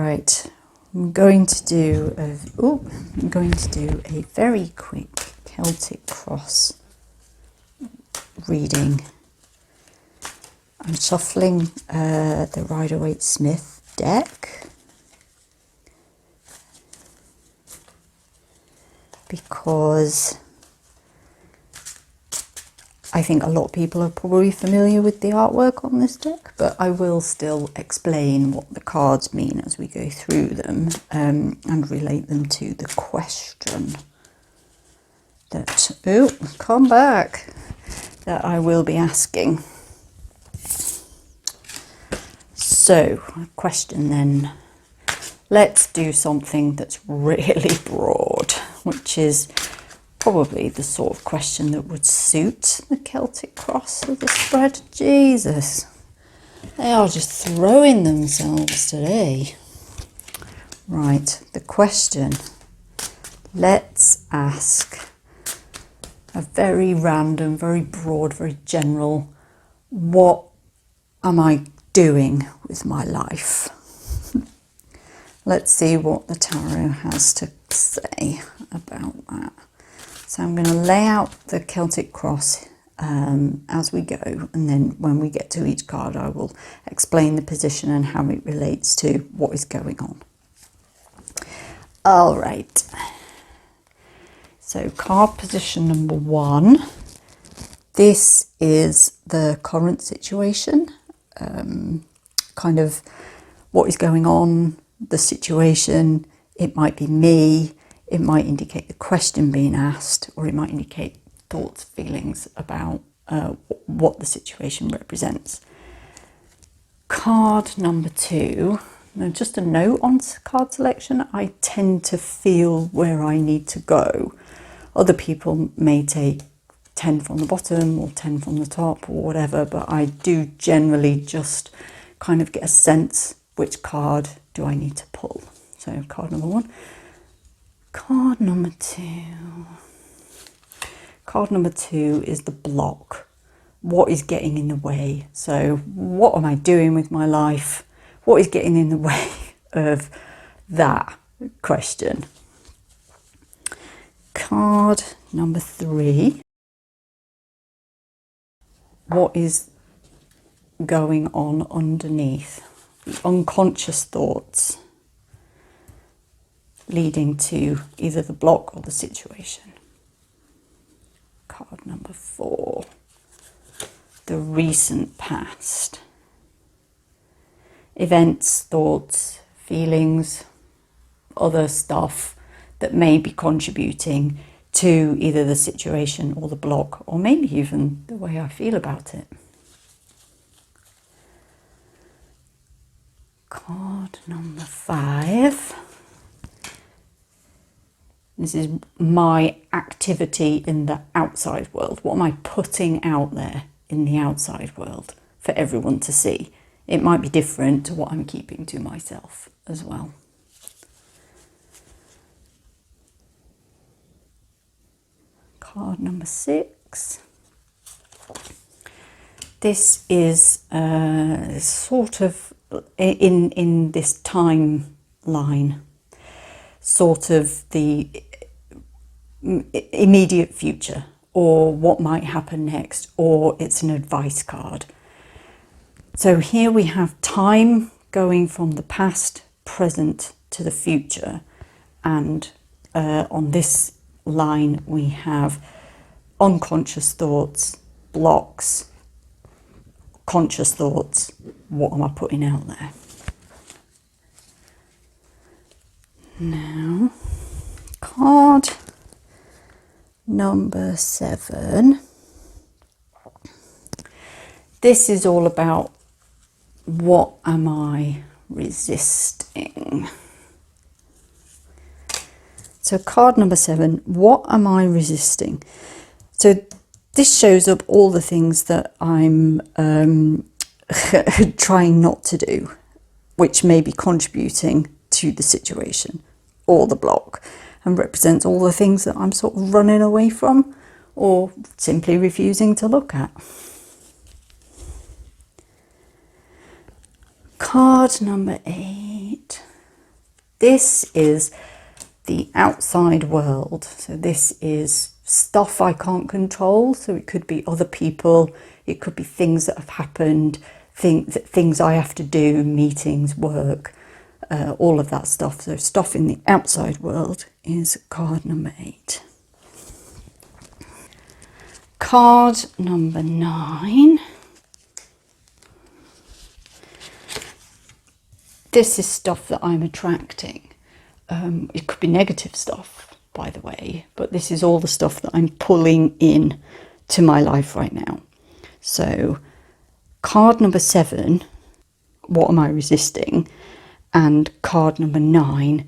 right, I'm going to do a very quick Celtic Cross reading. I'm shuffling the Rider Waite Smith deck because I think a lot of people are probably familiar with the artwork on this deck, but I will still explain what the cards mean as we go through them and relate them to the question that, come back, that I will be asking. So, question then. Let's do something that's really broad, which is probably the sort of question that would suit the Celtic Cross of the spread. Jesus, they are just throwing themselves today. Right, the question. Let's ask a very random, very broad, very general, what am I doing with my life? Let's see what the tarot has to say about that. So I'm going to lay out the Celtic Cross as we go, and then when we get to each card I will explain the position and how it relates to what is going on. All right, so card position number 1. This is the current situation, kind of what is going on, the situation. It might be me. It might indicate the question being asked, or it might indicate thoughts, feelings about what the situation represents. Card number 2, now just a note on card selection, I tend to feel where I need to go. Other people may take 10 from the bottom or 10 from the top or whatever, but I do generally just kind of get a sense which card do I need to pull. So card number 1. Card number 2. Card number 2 is the block. What is getting in the way? So what am I doing with my life? What is getting in the way of that question? Card number 3. What is going on underneath? The unconscious thoughts leading to either the block or the situation. Card number 4, the recent past. Events, thoughts, feelings, other stuff that may be contributing to either the situation or the block, or maybe even the way I feel about it. Card number 5. This is my activity in the outside world. What am I putting out there in the outside world for everyone to see? It might be different to what I'm keeping to myself as well. Card number 6. This is sort of in this timeline, sort of the immediate future, or what might happen next, or it's an advice card. So here we have time going from the past, present to the future, and on this line we have unconscious thoughts, blocks, conscious thoughts. What am I putting out there? Now, card number 7. This is all about what am I resisting? So card number 7, what am I resisting? So this shows up all the things that I'm trying not to do, which may be contributing to the situation or the block, and represents all the things that I'm sort of running away from or simply refusing to look at. Card number 8. This is the outside world. So this is stuff I can't control. So it could be other people, it could be things that have happened, things I have to do, meetings, work, all of that stuff. So stuff in the outside world is card number 8. Card number 9. This is stuff that I'm attracting. It could be negative stuff, by the way, but this is all the stuff that I'm pulling in to my life right now. So card number 7, what am I resisting? And card number 9,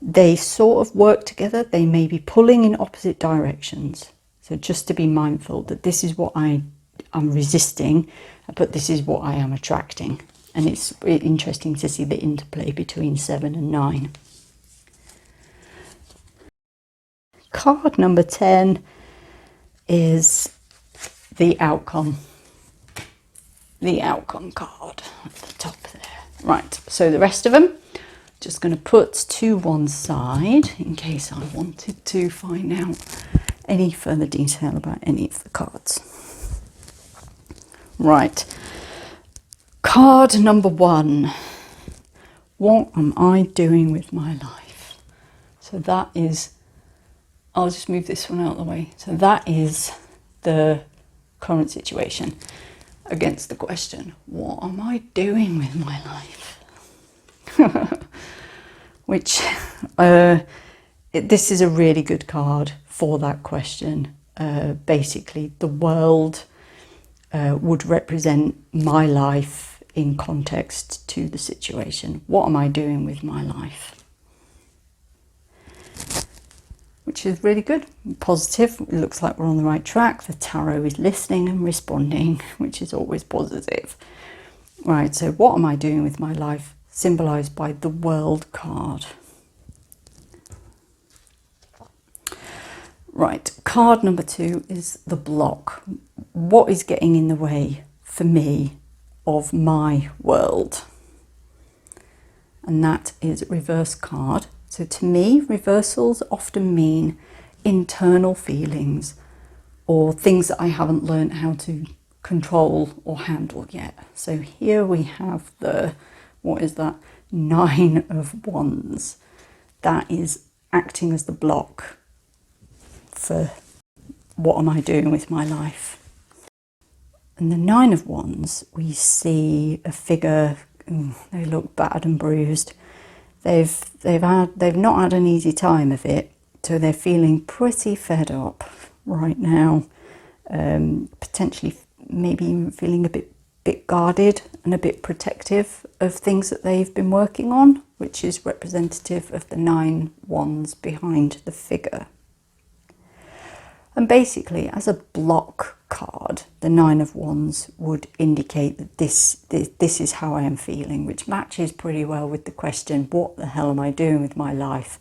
they sort of work together. They may be pulling in opposite directions. So just to be mindful that this is what I'm resisting, but this is what I am attracting. And it's interesting to see the interplay between 7 and 9. Card number 10 is the outcome. The outcome card at the top there. Right, so the rest of them, just going to put to one side in case I wanted to find out any further detail about any of the cards. Right, card number 1. What am I doing with my life? So that is, I'll just move this one out of the way. So that is the current situation against the question, what am I doing with my life? Which, this is a really good card for that question. Basically, the world would represent my life in context to the situation. What am I doing with my life? Which is really good, positive. It looks like we're on the right track. The tarot is listening and responding, which is always positive. Right, so what am I doing with my life? Symbolised by the World card. Right, card number 2 is the block. What is getting in the way for me of my world? And that is reverse card. So to me, reversals often mean internal feelings or things that I haven't learned how to control or handle yet. So here we have the, what is that? 9 of Wands. That is acting as the block for what am I doing with my life. And the 9 of Wands, we see a figure, they look battered and bruised. They've not had an easy time of it, so they're feeling pretty fed up right now. Potentially, maybe even feeling a bit guarded and a bit protective of things that they've been working on, which is representative of the 9 Wands behind the figure. And basically, as a block card, the 9 of Wands would indicate that this is how I am feeling, which matches pretty well with the question, what the hell am I doing with my life?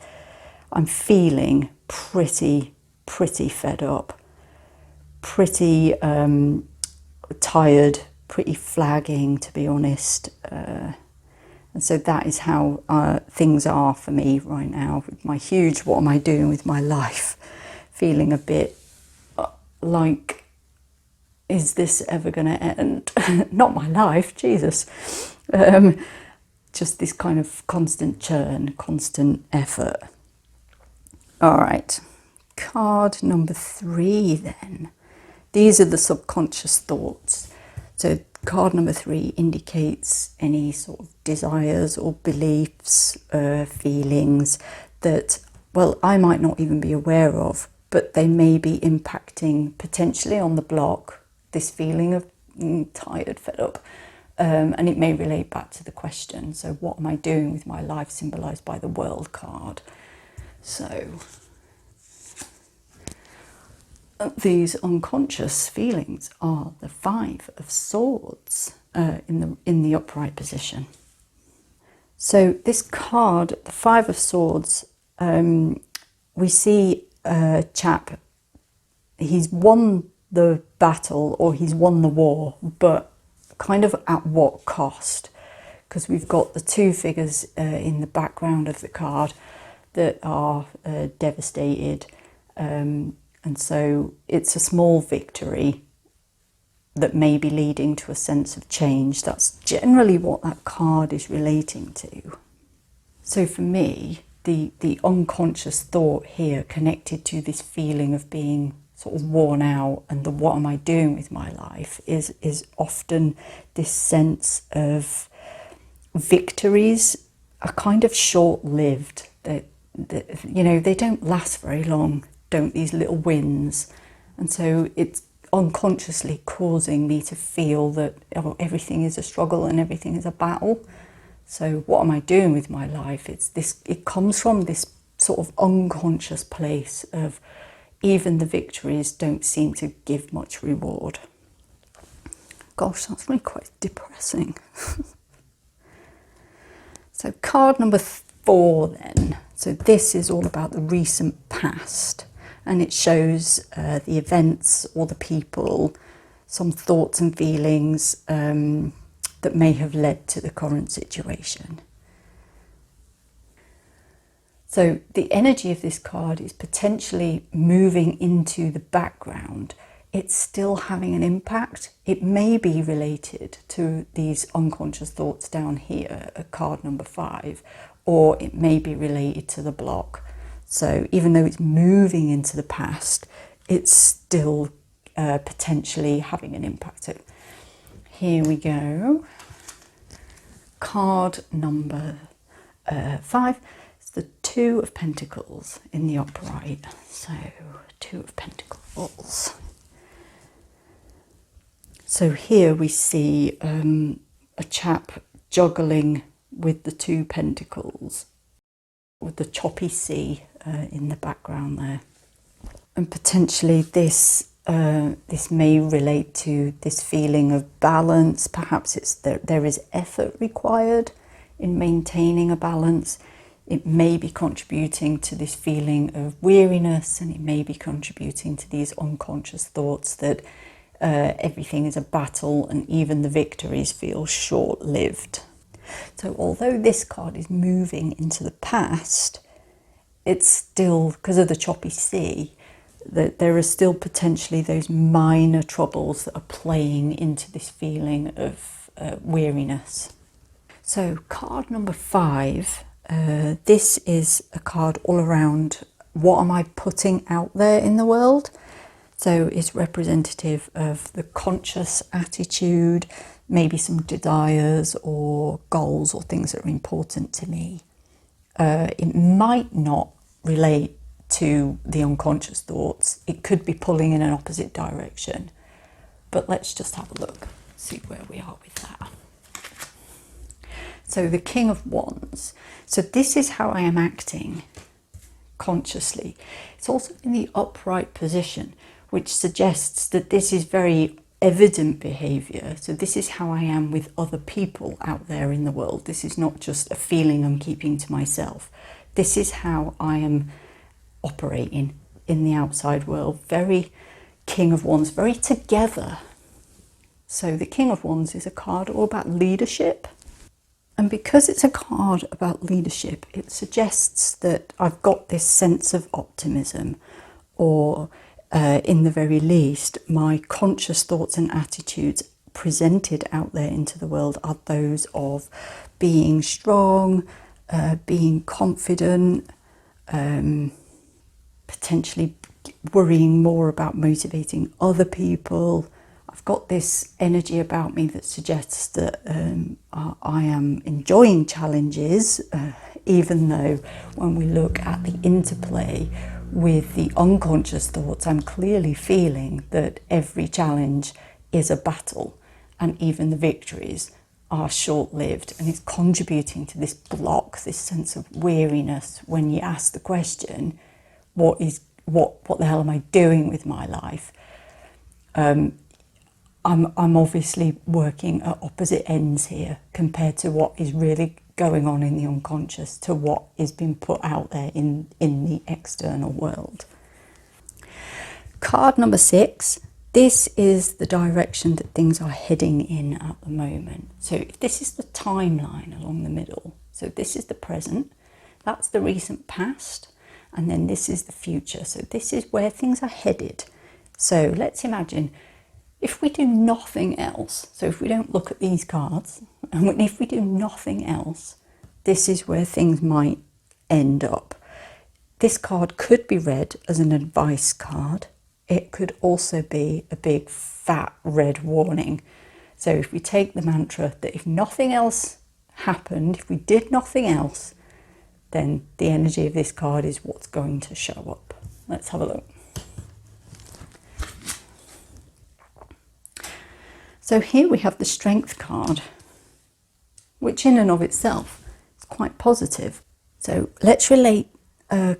I'm feeling pretty fed up, pretty tired, pretty flagging, to be honest. And so that is how things are for me right now, with my huge, what am I doing with my life? Feeling a bit like, is this ever going to end? Not my life, Jesus. Just this kind of constant churn, constant effort. All right, card number 3 then. These are the subconscious thoughts. So card number 3 indicates any sort of desires or beliefs, feelings that, well, I might not even be aware of, but they may be impacting potentially on the block, this feeling of tired, fed up, and it may relate back to the question. So what am I doing with my life, symbolised by the World card? So these unconscious feelings are the 5 of Swords in the upright position. So this card, the 5 of Swords, we see a chap, he's won the battle or he's won the war, but kind of at what cost? because we've got the two figures in the background of the card that are devastated, and so it's a small victory that may be leading to a sense of change. That's generally what that card is relating to. So for me, the unconscious thought here connected to this feeling of being sort of worn out and the what am I doing with my life is often this sense of victories are kind of short-lived. That you know, they don't last very long, don't these little wins? And so it's unconsciously causing me to feel that everything is a struggle and everything is a battle. So what am I doing with my life? It comes from this sort of unconscious place of even the victories don't seem to give much reward. Gosh, that's really quite depressing. So card number 4 then. So this is all about the recent past, and it shows the events or the people, some thoughts and feelings that may have led to the current situation. So the energy of this card is potentially moving into the background. It's still having an impact. It may be related to these unconscious thoughts down here at card number 5, or it may be related to the block. So even though it's moving into the past, it's still potentially having an impact. So here we go. Card number 5 is the 2 of Pentacles in the upright. So 2 of Pentacles. So here we see a chap juggling with the 2 Pentacles, with the choppy sea in the background there. And potentially this may relate to this feeling of balance. Perhaps it's there is effort required in maintaining a balance. It may be contributing to this feeling of weariness, and it may be contributing to these unconscious thoughts that everything is a battle and even the victories feel short-lived. So although this card is moving into the past, it's still, because of the choppy sea, that there are still potentially those minor troubles that are playing into this feeling of weariness. So card number 5, this is a card all around what am I putting out there in the world. So it's representative of the conscious attitude, maybe some desires or goals or things that are important to me. It might not relate to the unconscious thoughts. It could be pulling in an opposite direction. But let's just have a look, see where we are with that. So the King of Wands. So this is how I am acting consciously. It's also in the upright position, which suggests that this is very evident behaviour. So this is how I am with other people out there in the world. This is not just a feeling I'm keeping to myself. This is how I am operating in the outside world. Very King of Wands, very together. So the King of Wands is a card all about leadership. And because it's a card about leadership, it suggests that I've got this sense of optimism, or in the very least, my conscious thoughts and attitudes presented out there into the world are those of being strong, being confident, potentially worrying more about motivating other people. I've got this energy about me that suggests that I am enjoying challenges, even though when we look at the interplay with the unconscious thoughts, I'm clearly feeling that every challenge is a battle, and even the victories are short-lived, and it's contributing to this block, this sense of weariness when you ask the question, what the hell am I doing with my life? I'm obviously working at opposite ends here compared to what is really going on in the unconscious to what is being put out there in the external world. Card number 6 this is the direction that things are heading in at the moment. So if this is the timeline along the middle, so this is the present, that's the recent past, and then this is the future. So this is where things are headed. So let's imagine if we do nothing else, so if we don't look at these cards, and if we do nothing else, this is where things might end up. This card could be read as an advice card. It could also be a big fat red warning. So if we take the mantra that if nothing else happened, if we did nothing else, then the energy of this card is what's going to show up. Let's have a look. So here we have the Strength card, which in and of itself is quite positive. So let's relate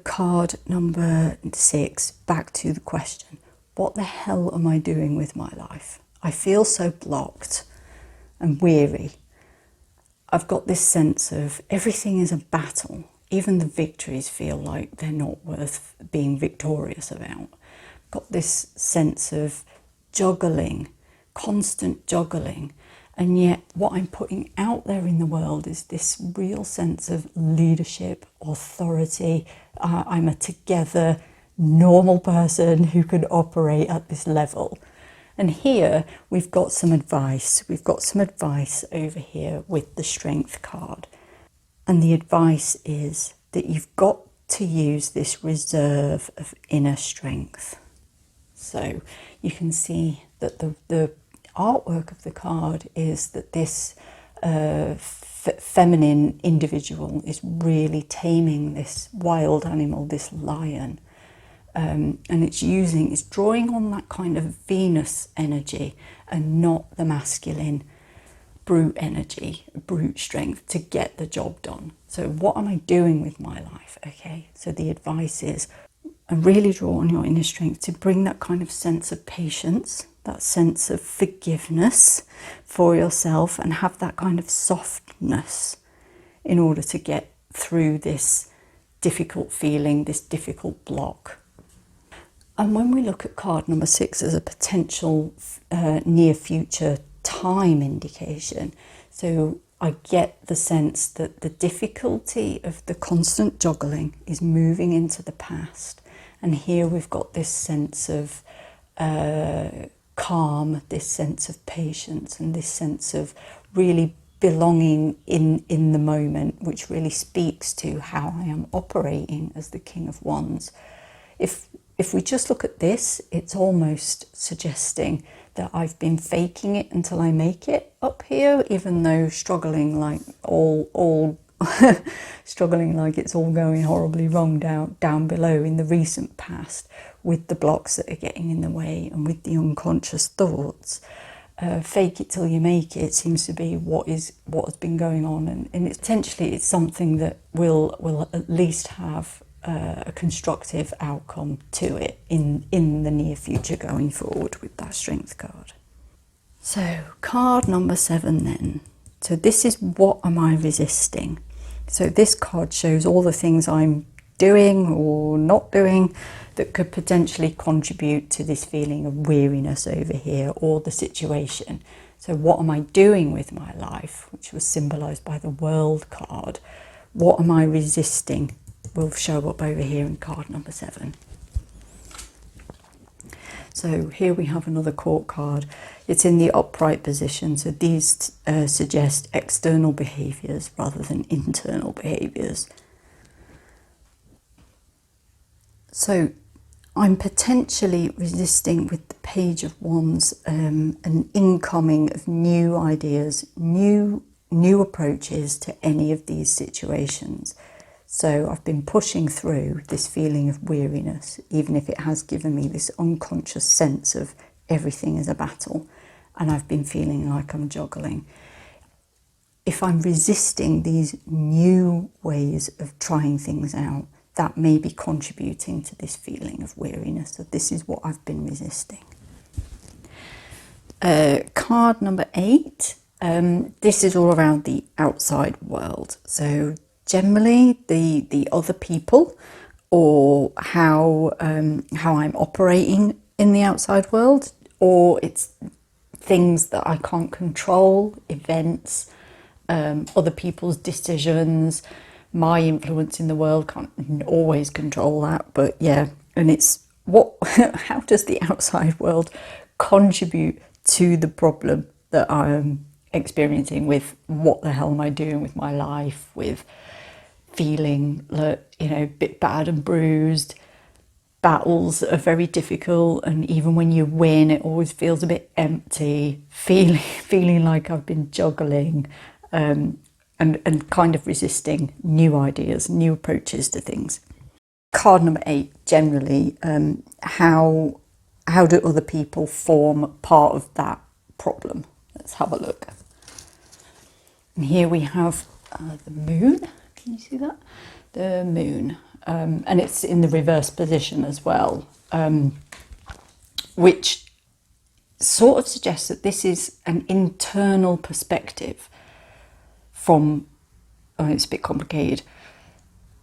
card number 6 back to the question, what the hell am I doing with my life? I feel so blocked and weary. I've got this sense of everything is a battle. Even the victories feel like they're not worth being victorious about. I've got this sense of juggling, constant juggling. And yet what I'm putting out there in the world is this real sense of leadership, authority. I'm a together, normal person who can operate at this level. And here we've got some advice. We've got some advice over here with the Strength card. And the advice is that you've got to use this reserve of inner strength. So you can see that the artwork of the card is that this feminine individual is really taming this wild animal, this lion, and it's drawing on that kind of Venus energy and not the masculine brute energy, brute strength to get the job done. So what am I doing with my life? Okay, so the advice is, and really draw on your inner strength to bring that kind of sense of patience, that sense of forgiveness for yourself, and have that kind of softness in order to get through this difficult feeling, this difficult block. And when we look at card number 6 as a potential near future time indication, so I get the sense that the difficulty of the constant juggling is moving into the past. And here we've got this sense of calm, this sense of patience, and this sense of really belonging in the moment, which really speaks to how I am operating as the King of Wands. If we just look at this, it's almost suggesting that I've been faking it until I make it up here, even though struggling like struggling like it's all going horribly wrong down below in the recent past, with the blocks that are getting in the way and with the unconscious thoughts. Fake it till you make it seems to be what has been going on, and it's potentially something that will at least have a constructive outcome to it in the near future going forward with that Strength card. So card number 7 then. So this is what am I resisting? So this card shows all the things I'm doing or not doing that could potentially contribute to this feeling of weariness over here, or the situation. So what am I doing with my life, which was symbolized by the World card? What am I resisting will show up over here in card number 7. So here we have another Court card. It's in the upright position, so these suggest external behaviours rather than internal behaviours. So I'm potentially resisting with the Page of Wands an incoming of new ideas, new approaches to any of these situations. So I've been pushing through this feeling of weariness, even if it has given me this unconscious sense of everything is a battle, and I've been feeling like I'm juggling. If I'm resisting these new ways of trying things out, that may be contributing to this feeling of weariness. So this is what I've been resisting. Card number 8. This is all around the outside world. So generally the other people, or how I'm operating in the outside world, or it's things that I can't control, events, other people's decisions, my influence in the world. Can't always control that, but yeah. And it's how does the outside world contribute to the problem that I'm experiencing with what the hell am I doing with my life, with feeling, a bit bad and bruised. Battles are very difficult, and even when you win, it always feels a bit empty, feeling like I've been juggling, and kind of resisting new ideas, new approaches to things. Card number 8, generally, how do other people form part of that problem? Let's have a look. And here we have the moon. Can you see that? The moon. And it's in the reverse position as well, which sort of suggests that this is an internal perspective from, it's a bit complicated.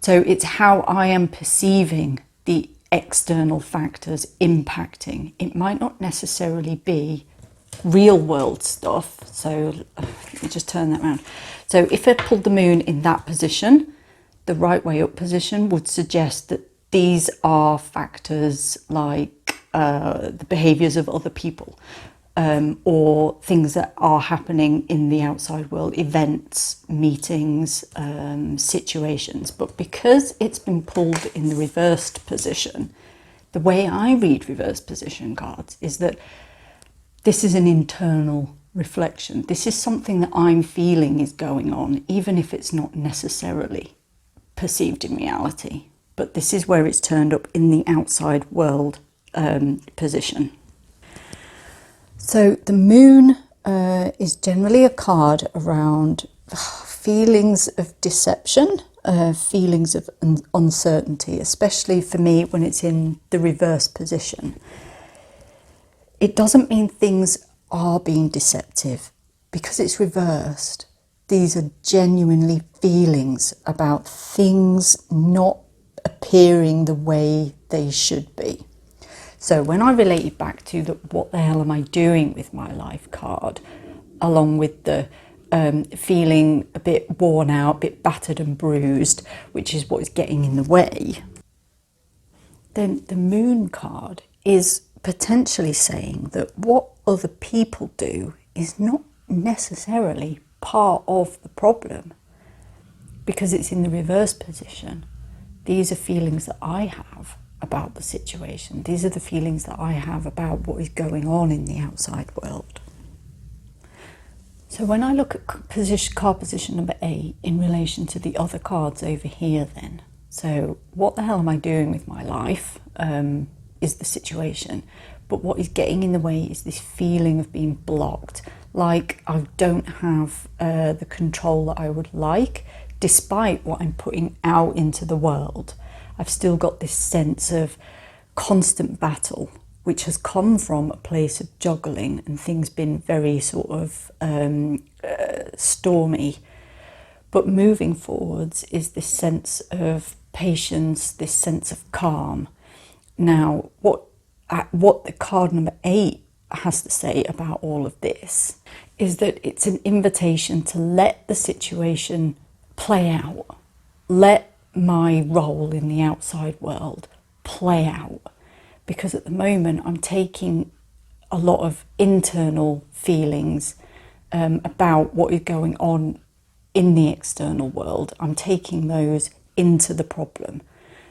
So it's how I am perceiving the external factors impacting. It might not necessarily be real world stuff. So let me just turn that around. So if I pulled the moon in that position, the right way up position would suggest that these are factors like the behaviours of other people, or things that are happening in the outside world, events, meetings, situations. But because it's been pulled in the reversed position, the way I read reverse position cards is that this is an internal reflection. This is something that I'm feeling is going on, even if it's not necessarily perceived in reality. But this is where it's turned up in the outside world position. So the moon is generally a card around feelings of deception, feelings of uncertainty, especially for me when it's in the reverse position. It doesn't mean things are being deceptive because it's reversed. These are genuinely feelings about things not appearing the way they should be. So when I related back to the what the hell am I doing with my life card, along with the feeling a bit worn out, a bit battered and bruised, which is what is getting in the way, then the moon card is potentially saying that what other people do is not necessarily part of the problem because it's in the reverse position. These are feelings that I have about the situation. These are the feelings that I have about what is going on in the outside world. So when I look at card position number 8 in relation to the other cards over here then, so what the hell am I doing with my life is the situation, but what is getting in the way is this feeling of being blocked, like I don't have the control that I would like, despite what I'm putting out into the world. I've still got this sense of constant battle, which has come from a place of juggling and things been very sort of stormy. But moving forwards is this sense of patience, this sense of calm. Now, what the card number 8 has to say about all of this is that it's an invitation to let the situation play out. Let my role in the outside world play out. Because at the moment I'm taking a lot of internal feelings about what is going on in the external world. I'm taking those into the problem.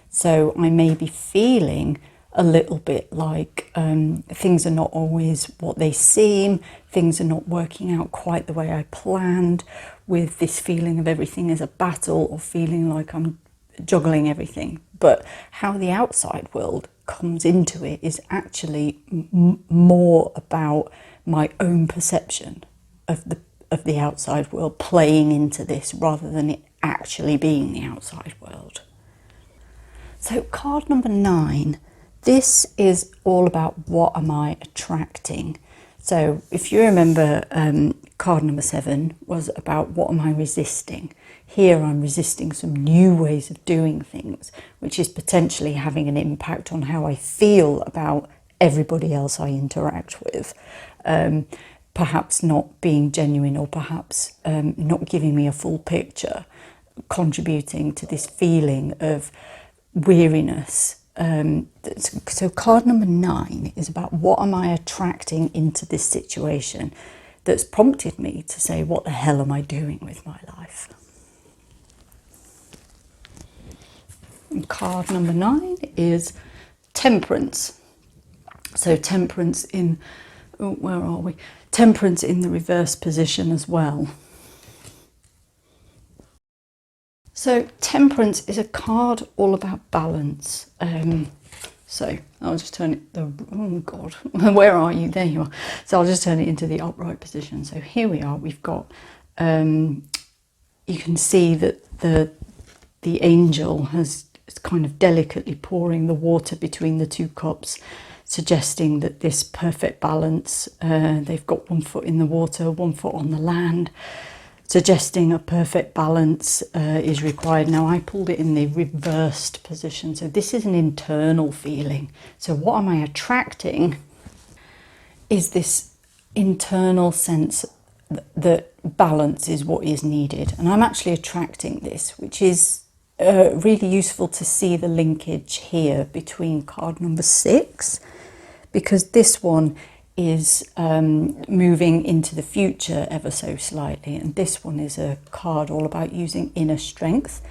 So I may be feeling a little bit like things are not always what they seem, things are not working out quite the way I planned, with this feeling of everything is a battle or feeling like I'm juggling everything. But how the outside world comes into it is actually more about my own perception of the outside world playing into this rather than it actually being the outside world. So card number 9, this is all about what am I attracting. So if you remember, card number 7 was about what am I resisting. Here I'm resisting some new ways of doing things, which is potentially having an impact on how I feel about everybody else I interact with. Perhaps not being genuine, or perhaps not giving me a full picture, contributing to this feeling of weariness. So card number 9 is about what am I attracting into this situation that's prompted me to say, what the hell am I doing with my life? And card number 9 is Temperance. So Temperance in, oh, where are we? Temperance in the reverse position as well. So Temperance is a card all about balance. So I'll just turn it, oh God, where are you? There you are. So I'll just turn it into the upright position. So here we are, we've got, you can see that the angel is kind of delicately pouring the water between the 2 cups, suggesting that this perfect balance, they've got 1 foot in the water, 1 foot on the land, suggesting a perfect balance is required. Now I pulled it in the reversed position, so this is an internal feeling. So what am I attracting is this internal sense that balance is what is needed, and I'm actually attracting this, which is really useful to see the linkage here between card number 6, because this one is moving into the future ever so slightly, and this one is a card all about using inner strength.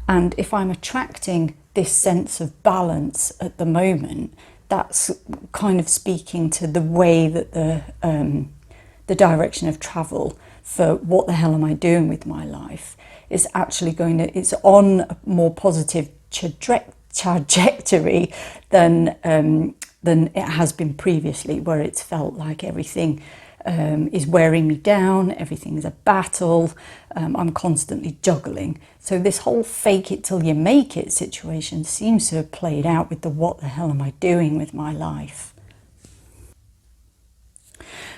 And if I'm attracting this sense of balance at the moment, that's kind of speaking to the way that the direction of travel for what the hell am I doing with my life is actually going to, it's on a more positive trajectory than it has been previously, where it's felt like everything is wearing me down, everything's a battle, I'm constantly juggling. So this whole fake it till you make it situation seems to have played out with the what the hell am I doing with my life.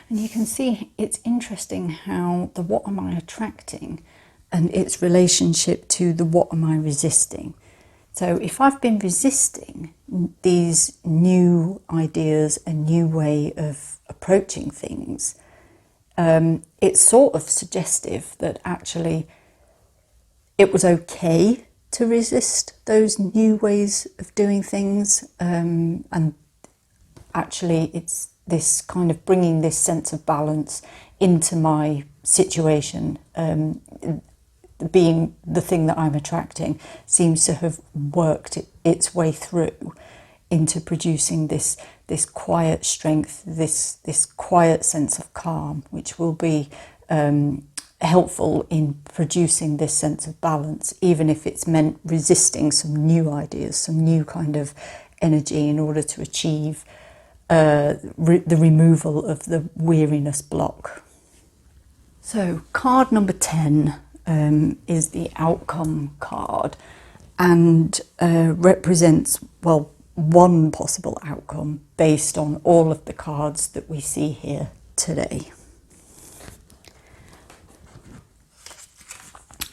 And you can see it's interesting how the what am I attracting and its relationship to the what am I resisting. So if I've been resisting these new ideas, a new way of approaching things, it's sort of suggestive that actually it was okay to resist those new ways of doing things. And actually it's this kind of bringing this sense of balance into my situation, being the thing that I'm attracting, seems to have worked its way through into producing this quiet strength, this quiet sense of calm, which will be helpful in producing this sense of balance, even if it's meant resisting some new ideas, some new kind of energy in order to achieve the removal of the weariness block. So card number 10 is the outcome card, and represents, well, one possible outcome based on all of the cards that we see here today.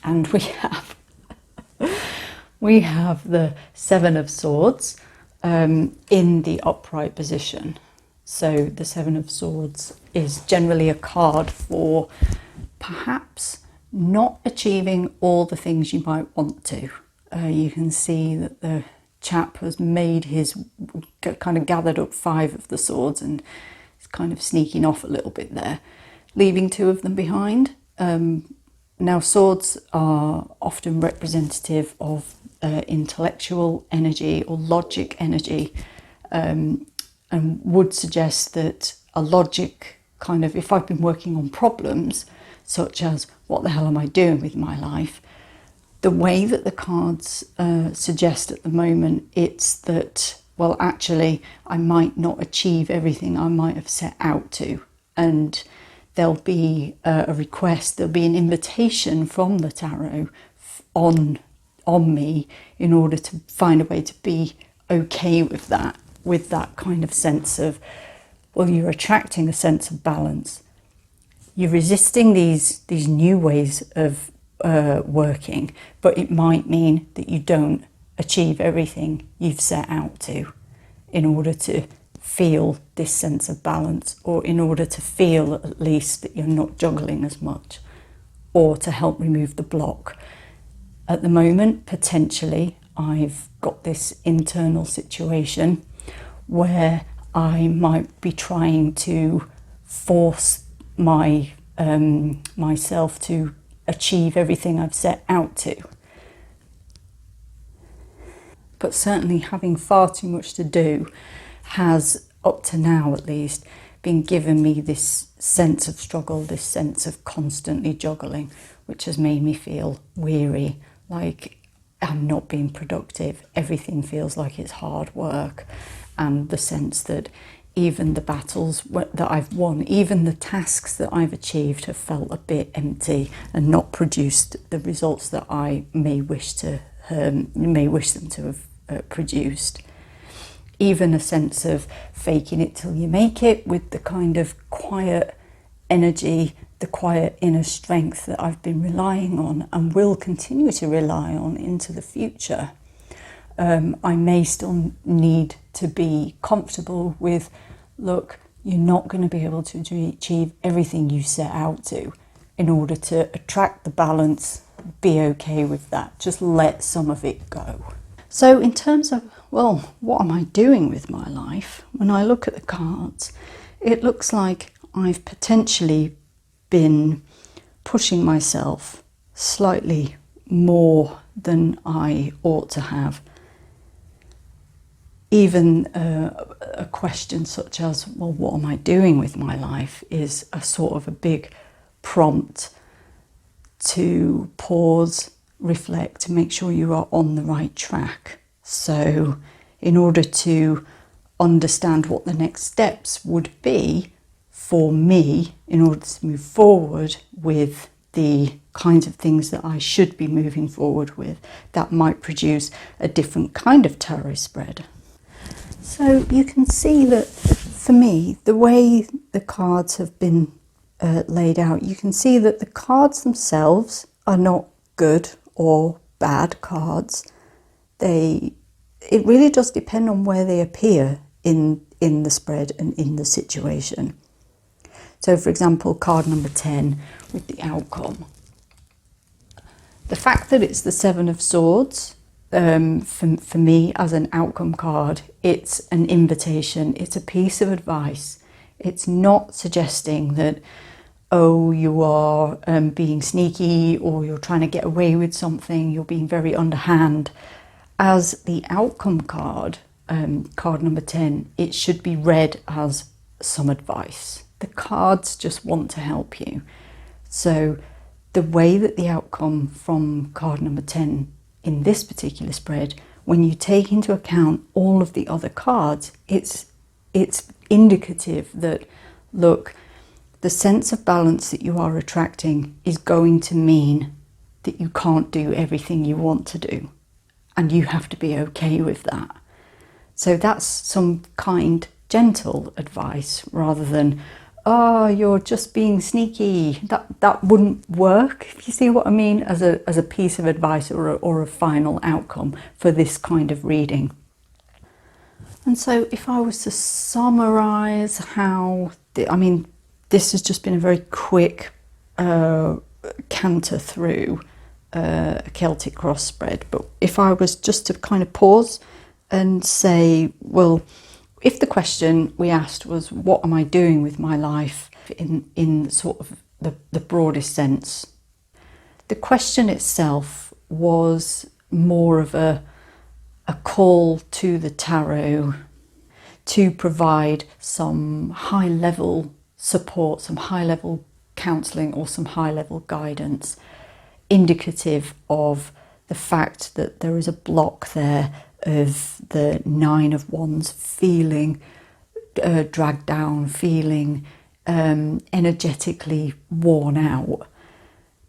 And we have the 7 of Swords in the upright position. So the 7 of Swords is generally a card for perhaps not achieving all the things you might want to. You can see that the chap has made his, kind of gathered up 5 of the swords and is kind of sneaking off a little bit there, leaving 2 of them behind. Now swords are often representative of intellectual energy or logic energy, and would suggest that a logic kind of, if I've been working on problems such as what the hell am I doing with my life, the way that the cards suggest at the moment, it's that, well, actually I might not achieve everything I might have set out to, and there'll be a request, there'll be an invitation from the tarot on me in order to find a way to be okay with that kind of sense of, well, you're attracting a sense of balance. You're resisting these new ways of working, but it might mean that you don't achieve everything you've set out to in order to feel this sense of balance, or in order to feel at least that you're not juggling as much, or to help remove the block. At the moment, potentially, I've got this internal situation where I might be trying to force myself to achieve everything I've set out to. But certainly having far too much to do has, up to now at least, been giving me this sense of struggle, this sense of constantly juggling, which has made me feel weary, like I'm not being productive. Everything feels like it's hard work, and the sense that even the battles that I've won, even the tasks that I've achieved, have felt a bit empty and not produced the results that I may wish them to have produced. Even a sense of faking it till you make it, with the kind of quiet energy, the quiet inner strength that I've been relying on and will continue to rely on into the future. I may still need to be comfortable with, look, you're not going to be able to achieve everything you set out to. In order to attract the balance, be okay with that. Just let some of it go. So in terms of, well, what am I doing with my life? When I look at the cards, it looks like I've potentially been pushing myself slightly more than I ought to have. Even a question such as, well, what am I doing with my life, is a sort of a big prompt to pause, reflect, to make sure you are on the right track. So in order to understand what the next steps would be for me, in order to move forward with the kinds of things that I should be moving forward with, that might produce a different kind of tarot spread. So you can see that for me, the way the cards have been laid out, you can see that the cards themselves are not good or bad cards. It really does depend on where they appear in the spread and in the situation. So for example, card number 10 with the outcome. The fact that it's the Seven of Swords, for me as an outcome card, it's an invitation, it's a piece of advice. It's not suggesting that, oh, you are being sneaky, or you're trying to get away with something, you're being very underhand. As the outcome card, card number 10, it should be read as some advice. The cards just want to help you. So the way that the outcome from card number 10 in this particular spread, when you take into account all of the other cards, it's indicative that, look, the sense of balance that you are attracting is going to mean that you can't do everything you want to do, and you have to be okay with that. So that's some kind, gentle advice, rather than, oh, you're just being sneaky. That wouldn't work, if you see what I mean, as a piece of advice or a final outcome for this kind of reading. And so if I was to summarise how, this has just been a very quick canter through a Celtic Cross spread, but if I was just to kind of pause and say, well, if the question we asked was, what am I doing with my life, in sort of the broadest sense, the question itself was more of a call to the tarot to provide some high-level support, some high-level counselling, or some high-level guidance, indicative of the fact that there is a block there of the Nine of Wands, feeling dragged down, feeling energetically worn out,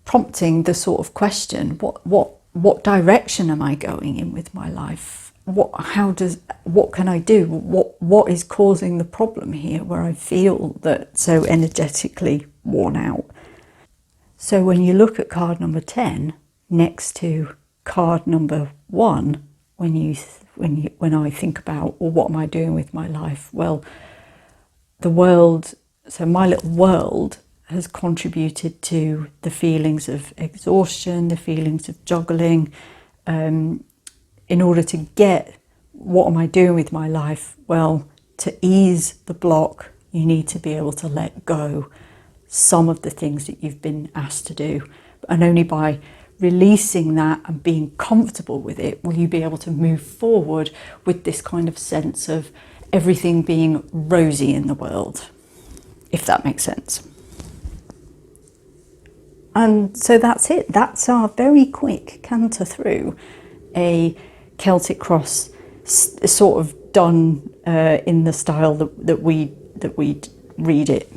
prompting the sort of question, what direction am I going in with my life? What can I do? What is causing the problem here, where I feel that so energetically worn out? So when you look at card number 10 next to card number 1, when when I think about, well, what am I doing with my life? Well, the world, so my little world has contributed to the feelings of exhaustion, the feelings of juggling. In order to get what am I doing with my life? Well, to ease the block, you need to be able to let go some of the things that you've been asked to do. And only by releasing that and being comfortable with it will you be able to move forward with this kind of sense of everything being rosy in the world, if that makes sense. And so that's it. That's our very quick canter through a Celtic Cross, sort of done in the style that we read it.